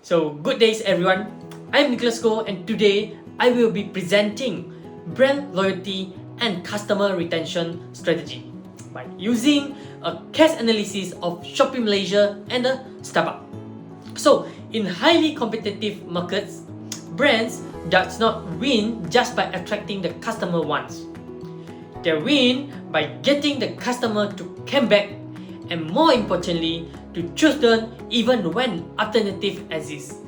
So good days everyone, I'm Nicholas Go and today I will be presenting brand loyalty and customer retention strategy by using a case analysis of Shopee Malaysia and the Starbucks. So in highly competitive markets, brands does not win just by attracting the customer once. They win by getting the customer to come back and more importantly to choose them even when alternative exists.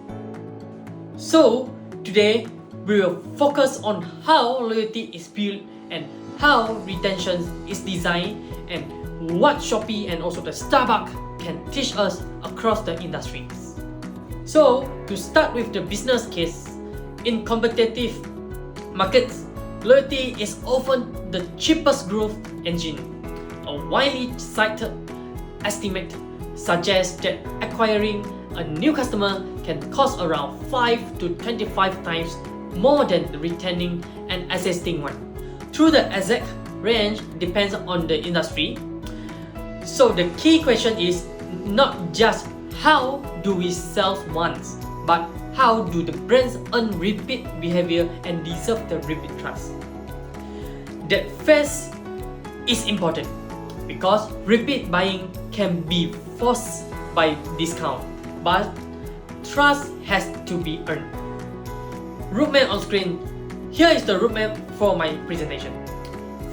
So today we will focus on how loyalty is built and how retention is designed and what Shopee and also the Starbucks can teach us across the industries. So to start with the business case, in competitive markets, loyalty is often the cheapest growth engine. A widely cited estimate suggests that acquiring a new customer can cost around 5 to 25 times more than retaining an existing one. Through the exact range depends on the industry. So the key question is not just how do we sell once, but how do the brands earn repeat behavior and deserve the repeat trust. That phase is important because repeat buying can be forced by discount, but trust has to be earned. Roadmap on screen. Here is the roadmap for my presentation.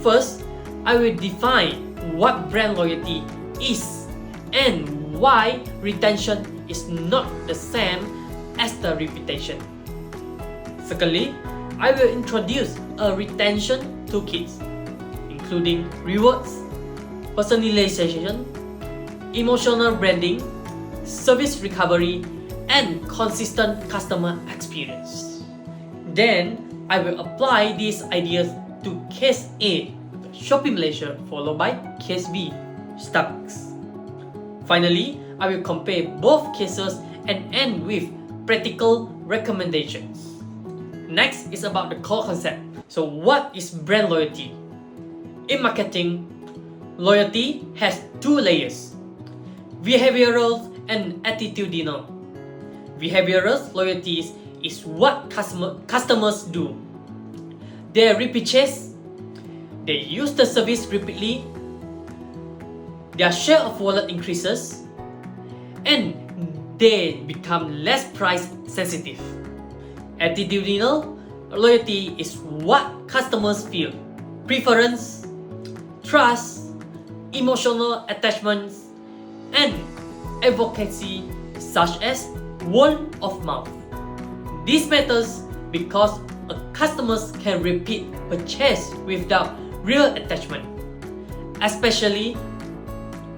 First, I will define what brand loyalty is and why retention is not the same as the reputation. Secondly, I will introduce a retention toolkit, including rewards, personalization, emotional branding, service recovery, and consistent customer experience. Then, I will apply these ideas to case A, Shopee Malaysia, followed by case B, Starbucks. Finally, I will compare both cases and end with practical recommendations. Next is about the core concept. So what is brand loyalty? In marketing, loyalty has two layers: behavioral and attitudinal. Behavioral loyalty is what customers do. They repurchase, they use the service repeatedly, their share of wallet increases, and they become less price sensitive. Attitudinal loyalty is what customers feel: preference, trust, emotional attachments, and advocacy such as word of mouth. This matters because a customers can repeat purchase without real attachment, especially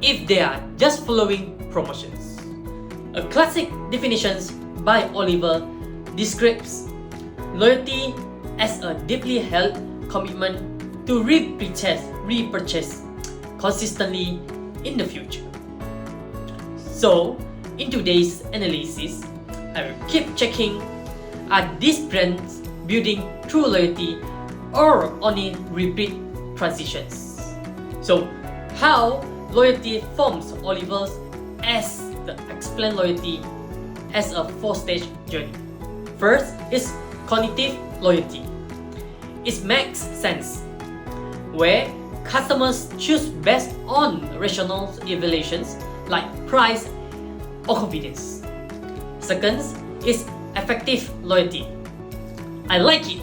if they are just following promotions. A classic definition by Oliver describes loyalty as a deeply held commitment to repurchase consistently in the future. So, in today's analysis, I will keep checking, are these brands building true loyalty or only repeat transitions? So, how loyalty forms Oliver as the explain loyalty as a four-stage journey. First is cognitive loyalty. It makes sense, where customers choose based on rational evaluations like price or convenience. Second is affective loyalty. I like it,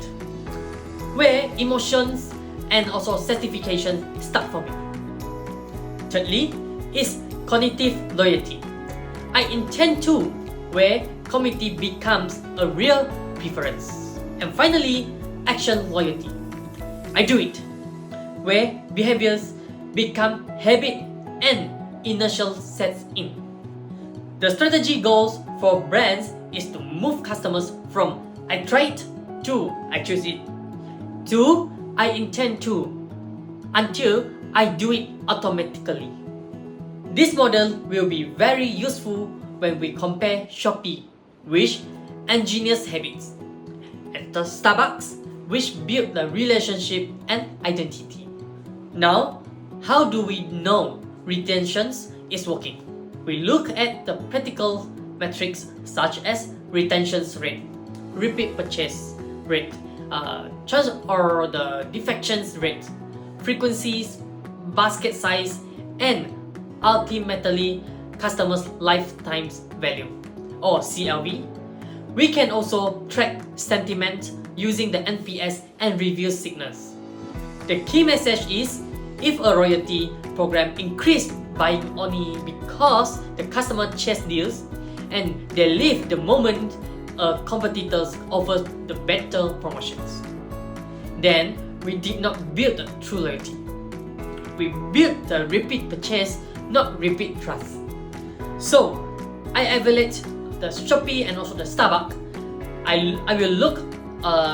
where emotions and also certification start forming. Thirdly is cognitive loyalty. I intend to, where community becomes a real preference. And finally, action loyalty. I do it, where behaviors become habit and inertia sets in. The strategy goals for brands is to move customers from I try it to I choose it to I intend to until I do it automatically. This model will be very useful when we compare Shopee, which engineers habits, and the Starbucks, which build the relationship and identity. Now, how do we know retention is working? We look at the practical metrics such as retention rate, repeat purchase rate, or the defections rate, frequencies, basket size, and ultimately customers' lifetime value or CLV. We can also track sentiment using the NPS and review signals. The key message is, if a loyalty program increased buying only because the customer chase deals and they leave the moment competitors offer the better promotions, then we did not build a true loyalty. We built the repeat purchase, not repeat trust. So I evaluate the Shopee and also the Starbucks. I will look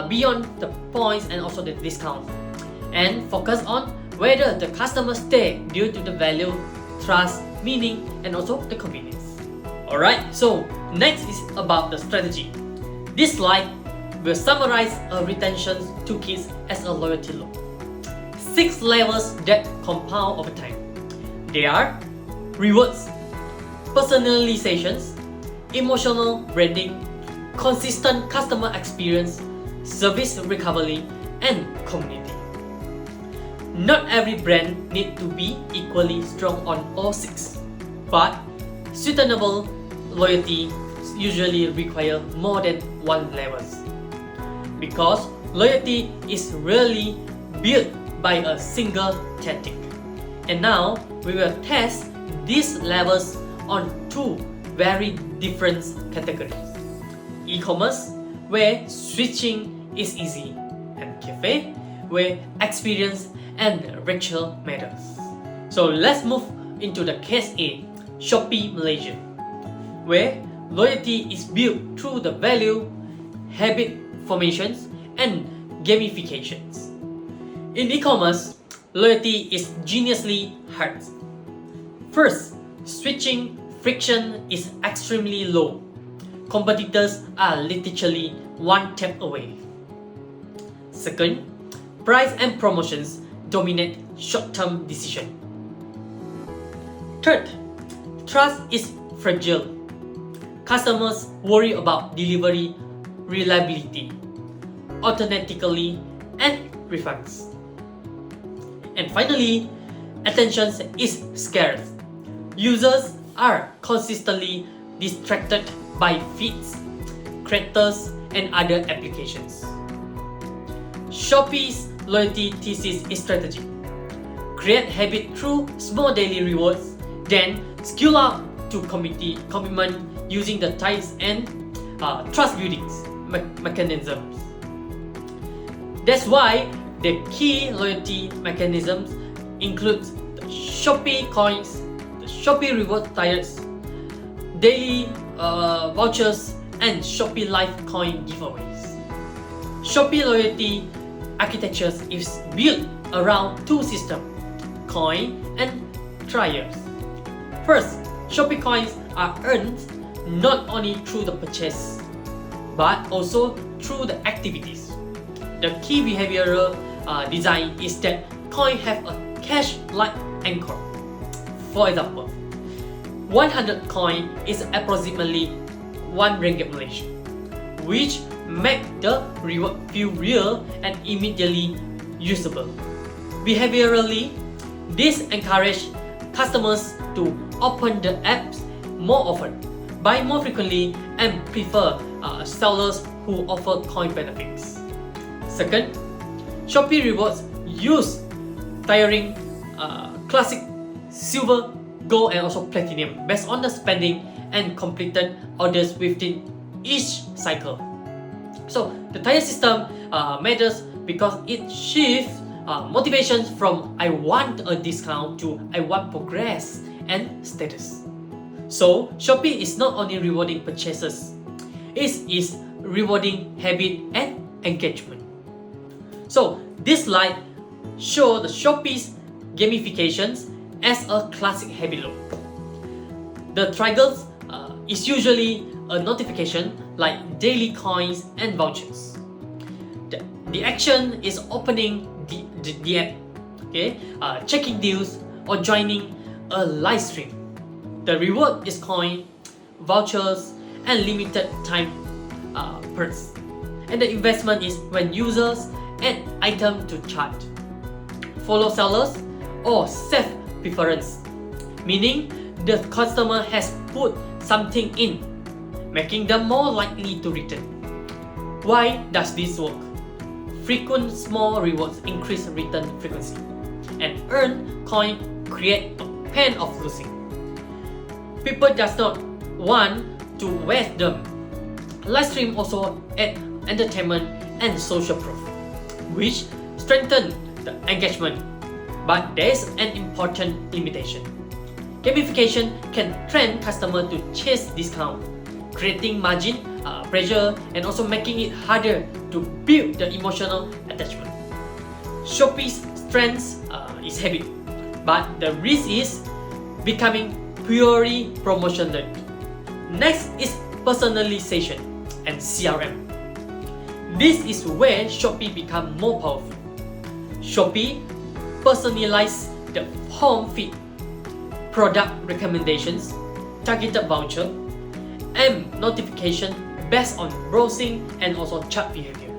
beyond the points and also the discount and focus on whether the customers stay due to the value, trust, meaning, and also the convenience. Alright, so next is about the strategy. This slide will summarize a retention toolkit as a loyalty loop. 6 levels that compound over time. They are rewards, personalizations, emotional branding, consistent customer experience, service recovery, and community. Not every brand needs to be equally strong on all 6, but sustainable loyalty usually require more than 1 level. Because loyalty is rarely built by a single tactic. And now we will test these levels on 2 very different categories. E-commerce, where switching is easy, and cafe, where experience and ritual matters. So let's move into the case A, Shopee Malaysia, where loyalty is built through the value, habit formations, and gamifications. In e-commerce, loyalty is geniusly hard. First, switching friction is extremely low. Competitors are literally one tap away. Second, price and promotions dominate short-term decision. Third, trust is fragile. Customers worry about delivery, reliability, authenticity, and refunds. And finally, attention is scarce. Users are consistently distracted by feeds, creators, and other applications. Shopee's loyalty thesis is strategy. Create habit through small daily rewards, then scale up to commitment using the ties and trust building mechanisms. That's why the key loyalty mechanisms include the Shopee coins, the Shopee reward tiers, daily vouchers, and Shopee Life coin giveaways. Shopee loyalty architecture is built around 2 systems, coin and triers. First, Shopee coins are earned not only through the purchase, but also through the activities. The key behavioral design is that coins have a cash-like anchor. For example, 100 coin is approximately 1 ringgit Malaysia, which make the reward feel real and immediately usable. Behaviorally, this encourages customers to open the apps more often, buy more frequently, and prefer sellers who offer coin benefits. Second, Shopee rewards use tiering, classic, silver, gold, and also platinum based on the spending and completed orders within each cycle. So the tier system matters because it shifts motivation from I want a discount to I want progress and status. So Shopee is not only rewarding purchases, it is rewarding habit and engagement. So this slide shows the Shopee's gamifications as a classic habit loop. The triggers is usually a notification like daily coins and vouchers. The action is opening the app, okay, checking deals, or joining a live stream. The reward is coin, vouchers, and limited time perks. And the investment is when users add item to cart, follow sellers, or save preference, meaning the customer has put something in, making them more likely to return. Why does this work? Frequent small rewards increase return frequency, and earn coin create a pain of losing. People just not want to waste them. Live stream also add entertainment and social proof, which strengthen the engagement. But there's an important limitation. Gamification can train customers to chase discount, creating margin pressure and also making it harder to build the emotional attachment. Shopee's strength is habit, but the risk is becoming purely promotional. Next is personalization and CRM. This is where Shopee become more powerful. Shopee personalize the home feed, product recommendations, targeted voucher, and notification based on browsing and also chat behavior.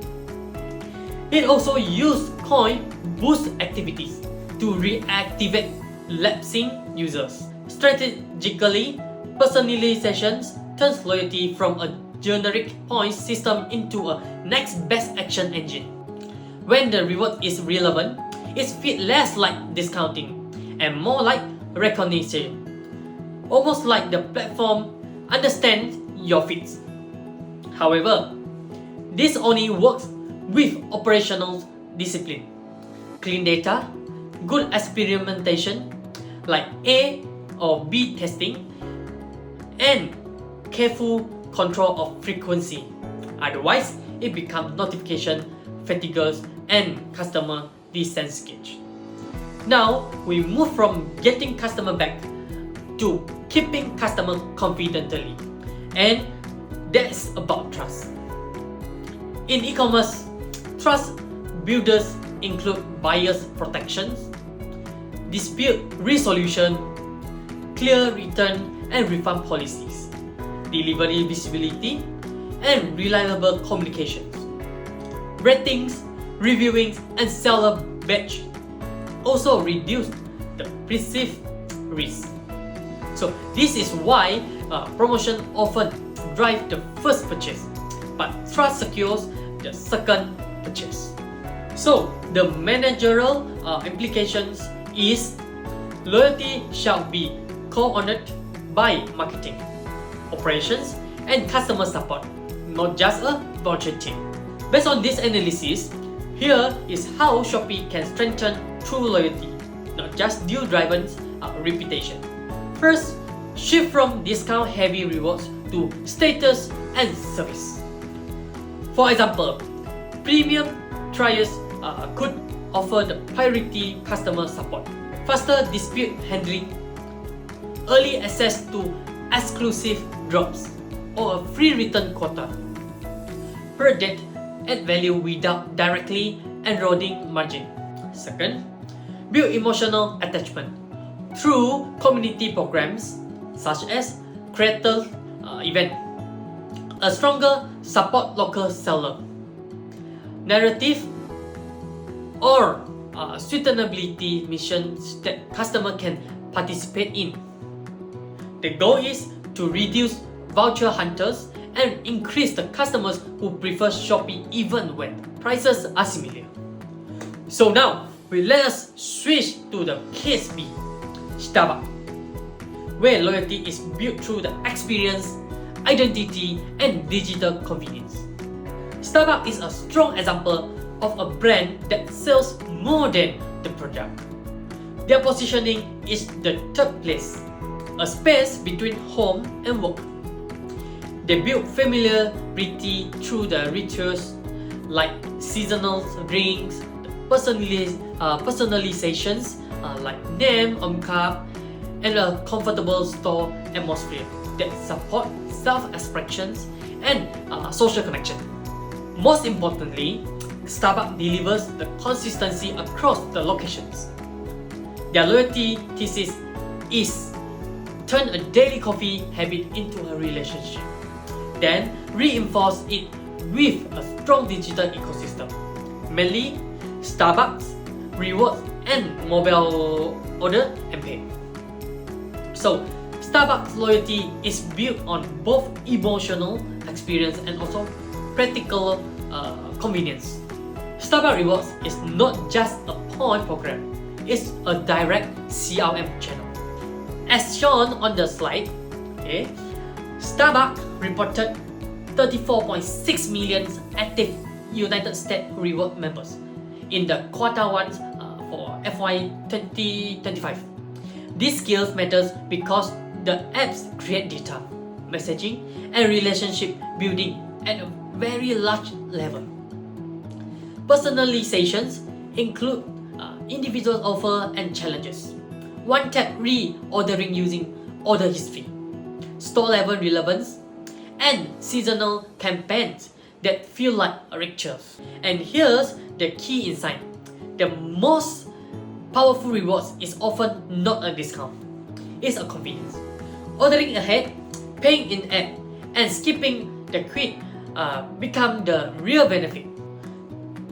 It also used coin boost activities to reactivate lapsing users. Strategically, personalizations turns loyalty from a generic points system into a next best action engine. When the reward is relevant, it feels less like discounting and more like recognition. Almost like the platform understands your feeds. However, this only works with operational discipline, clean data, good experimentation like A or B testing, and careful control of frequency. Otherwise, it becomes notification fatigue and customer disengage. Now, we move from getting customer back to keeping customer confidently, and that's about trust. In e-commerce, trust builders include buyers protections, dispute resolution, clear return and refund policies, delivery visibility, and reliable communications. Ratings, reviewings, and seller badge also reduce the perceived risk. So this is why promotion often drive the first purchase, but trust secures the second purchase. So the managerial implications is loyalty shall be co-owned by marketing, operations, and customer support, not just a voucher team. Based on this analysis, here is how Shopee can strengthen true loyalty, not just deal-driven reputation. First, shift from discount-heavy rewards to status and service. For example, premium trials could offer the priority customer support, faster dispute handling, early access to exclusive drops, or a free return quota. Per date, add value without directly eroding margin. Second, build emotional attachment through community programs such as creator event. A stronger support local seller, narrative, or sustainability missions that customer can participate in. The goal is to reduce voucher hunters and increase the customers who prefer Shopee even when prices are similar. So now, let us switch to the case B, Starbucks, where loyalty is built through the experience, identity, and digital convenience. Starbucks is a strong example of a brand that sells more than the product. Their positioning is the third place, a space between home and work. They build familiarity through the rituals like seasonal drinks, personalizations like name on cup, and a comfortable store atmosphere that support self-expressions and social connection. Most importantly, Starbucks delivers the consistency across the locations. Their loyalty thesis is turn a daily coffee habit into a relationship. then reinforce it with a strong digital ecosystem, mainly Starbucks, rewards, and mobile order and pay. So Starbucks loyalty is built on both emotional experience and also practical convenience. Starbucks Rewards is not just a point program, it's a direct CRM channel. As shown on the slide, okay, Starbucks reported 34.6 million active United States reward members in the Q1 for FY 2025. This skills matters because the apps create data, messaging, and relationship building at a very large level. Personalizations include individual offer and challenges, one-tap reordering using order history, store-level relevance, and seasonal campaigns that feel like rituals. And here's the key insight: the most powerful rewards is often not a discount, it's a convenience. Ordering ahead, paying in app, and skipping the queue become the real benefit.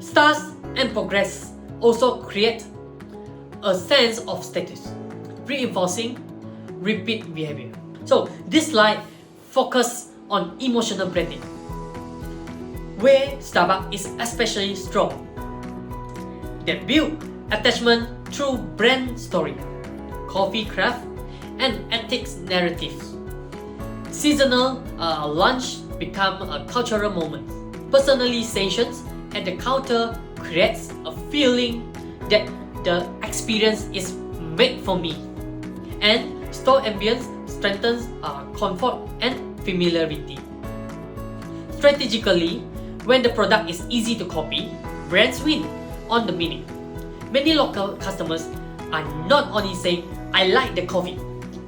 Stars and progress also create a sense of status, reinforcing repeat behavior. So this slide focuses on emotional branding, where Starbucks is especially strong. They build attachment through brand story, coffee craft, and ethics narratives. Seasonal lunch become a cultural moment. Personalizations at the counter creates a feeling that the experience is made for me. And store ambience strengthens comfort and familiarity. Strategically, when the product is easy to copy, brands win on the meaning. Many local customers are not only saying, "I like the coffee,"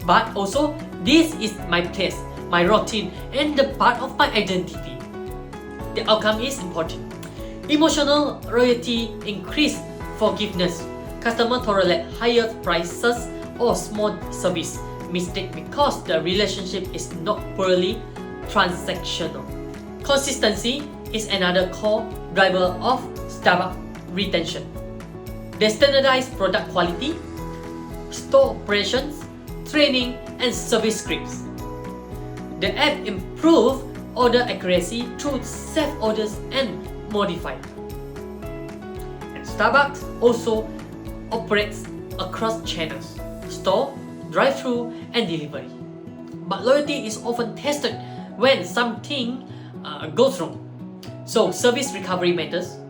but also, "This is my place, my routine, and the part of my identity." The outcome is important. Emotional loyalty increase forgiveness. Customers tolerate higher prices or small service mistake because the relationship is not purely transactional. Consistency is another core driver of Starbucks retention. They standardize product quality, store operations, training, and service scripts. The app improves order accuracy through safe orders and modified. And Starbucks also operates across channels: store, drive-thru, and delivery. But loyalty is often tested when something goes wrong. So service recovery matters.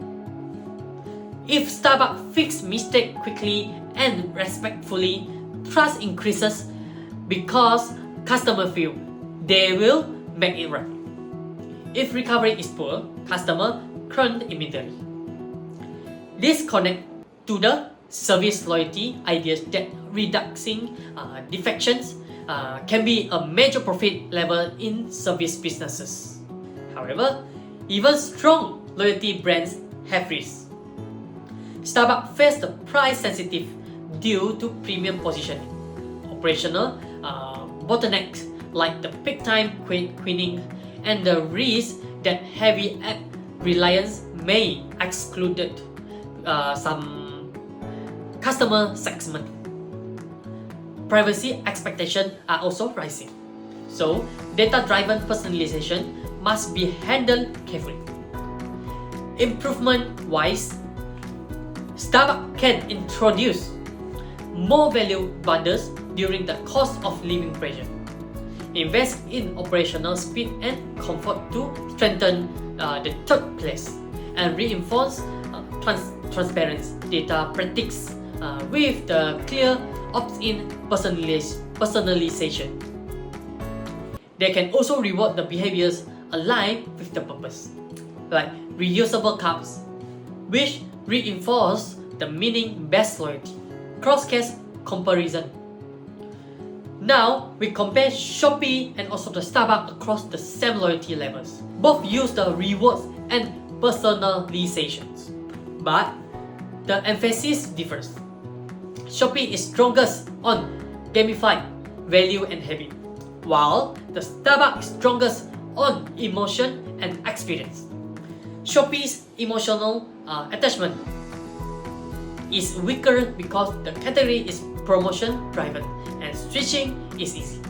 If Starbucks fixes mistake quickly and respectfully, trust increases because customers feel they will make it right. If recovery is poor, customer crunch immediately. This connects to the service loyalty ideas that reducing defections can be a major profit level in service businesses. However, even strong loyalty brands have risks. Starbucks faced the price sensitive due to premium positioning, operational bottlenecks like the peak time queuing, and the risk that heavy app reliance may exclude some customer segment. Privacy expectations are also rising, so data-driven personalization must be handled carefully. Improvement-wise, Starbucks can introduce more value bundles during the cost of living pressure, invest in operational speed and comfort to strengthen the third place, and reinforce transparent data practice with the clear opt-in personalization. They can also reward the behaviors aligned with the purpose, like reusable cups, which reinforce the meaning-based loyalty. Cross-case comparison. Now we compare Shopee and also the Starbucks across the same loyalty levels. Both use the rewards and personalizations, but the emphasis differs. Shopee is strongest on gamified value and habit, while the Starbucks is strongest on emotion and experience. Shopee's emotional attachment is weaker because the category is promotion driven and switching is easy.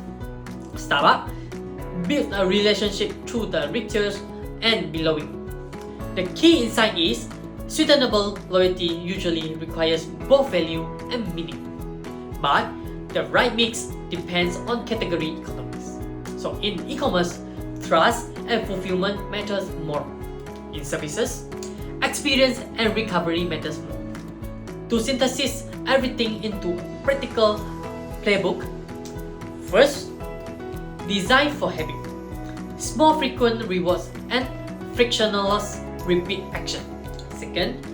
Starbucks builds a relationship through the rituals and belonging. The key insight is sustainable loyalty usually requires both value and meaning, but the right mix depends on category economics. So in e-commerce, trust and fulfillment matters more. In services, experience and recovery matters more. To synthesize everything into a practical playbook, first, design for habit. Small frequent rewards and frictionless repeat action. Second,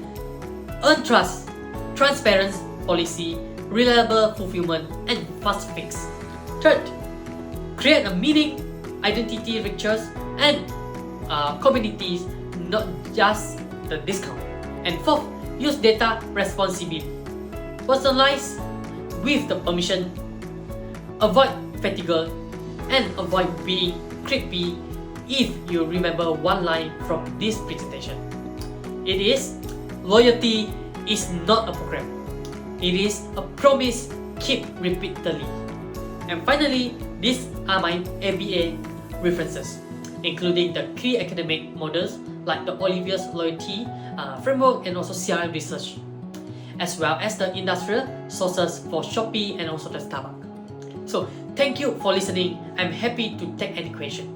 earn trust, transparent policy, reliable fulfillment, and fast fix. Third, create a meaning, identity rituals, and communities, not just the discount. And fourth, use data responsibly. Personalize with the permission, avoid fatigue, and avoid being creepy if you remember one line from this presentation. It is, loyalty is not a program. It is a promise kept repeatedly. And finally, these are my ABA references, including the key academic models like the Olivia's loyalty framework and also CRM research, as well as the industrial sources for Shopee and also the Starbucks. So thank you for listening. I'm happy to take any question.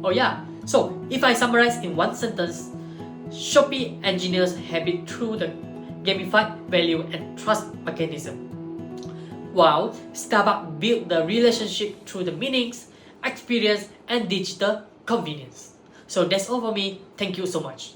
Oh yeah, so if I summarize in one sentence, Shopee engineers habit through the gamified value and trust mechanism, while Starbucks built the relationship through the meanings, experience, and digital convenience. So that's all for me. Thank you so much.